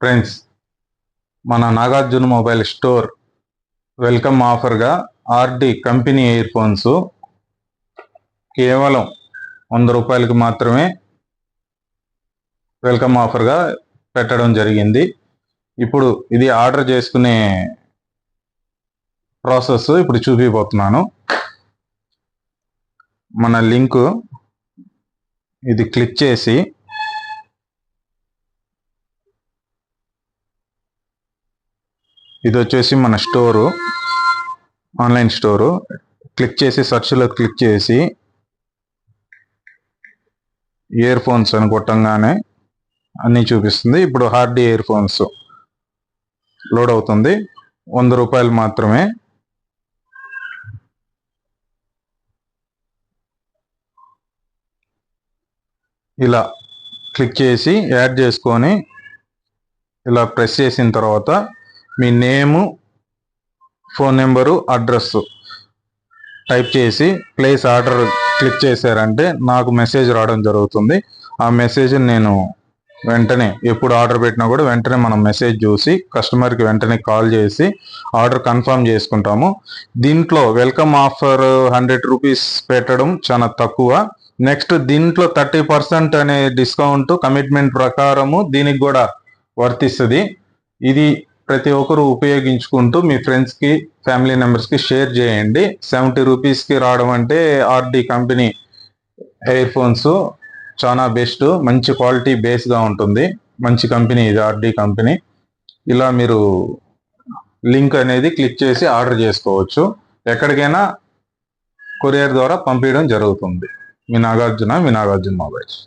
Friends, మన Nagarjuna mobile store welcome ఆఫర్గా ఆర్డి కంపెనీ ఇయర్ ఫోన్స్ కేవలం 100 రూపాయలకి మాత్రమే వెల్కమ్ ఆఫర్గా పెట్టడం జరిగింది. ఇప్పుడు ఇది ఆర్డర్ చేసుకునే ప్రాసెస్ ఇప్పుడు చూపిపోతున్నాను. మన లింక్ ఇది క్లిక్ చేసి ఇది వచ్చేసి మన స్టోరు, ఆన్లైన్ స్టోరు. క్లిక్ చేసి సెర్చ్లో క్లిక్ చేసి ఇయర్ ఫోన్స్ అని కొట్టంగానే అన్నీ చూపిస్తుంది. ఇప్పుడు హార్డీ ఇయర్ ఫోన్స్ లోడ్ అవుతుంది. 100 రూపాయలు మాత్రమే. ఇలా క్లిక్ చేసి యాడ్ చేసుకొని ఇలా ప్రెస్ చేసిన తర్వాత మీ నేము, ఫోన్ నెంబరు, అడ్రస్ టైప్ చేసి ప్లేస్ ఆర్డర్ క్లిక్ చేశారంటే నాకు మెసేజ్ రావడం జరుగుతుంది. ఆ మెసేజ్ నేను వెంటనే ఎప్పుడు ఆర్డర్ పెట్టినా కూడా వెంటనే మనం మెసేజ్ చూసి కస్టమర్కి వెంటనే కాల్ చేసి ఆర్డర్ కన్ఫర్మ్ చేసుకుంటాము. దీంట్లో వెల్కమ్ ఆఫర్ 100 రూపీస్ పెట్టడం చాలా తక్కువ. నెక్స్ట్ దీంట్లో 30% అనే డిస్కౌంట్ కమిట్మెంట్ ప్రకారము దీనికి కూడా వర్తిస్తుంది. ఇది ప్రతి ఒక్కరు ఉపయోగించుకుంటూ మీ ఫ్రెండ్స్కి, ఫ్యామిలీ మెంబర్స్కి షేర్ చేయండి. 70 రూపీస్కి రావడం అంటే ఆర్డి కంపెనీ ఇయర్ ఫోన్స్ చాలా బెస్ట్. మంచి క్వాలిటీ బేస్గా ఉంటుంది. మంచి కంపెనీ ఇది ఆర్డి కంపెనీ. ఇలా మీరు లింక్ అనేది క్లిక్ చేసి ఆర్డర్ చేసుకోవచ్చు. ఎక్కడికైనా కొరియర్ ద్వారా పంపించడం జరుగుతుంది. మీ నాగార్జున మొబైల్స్.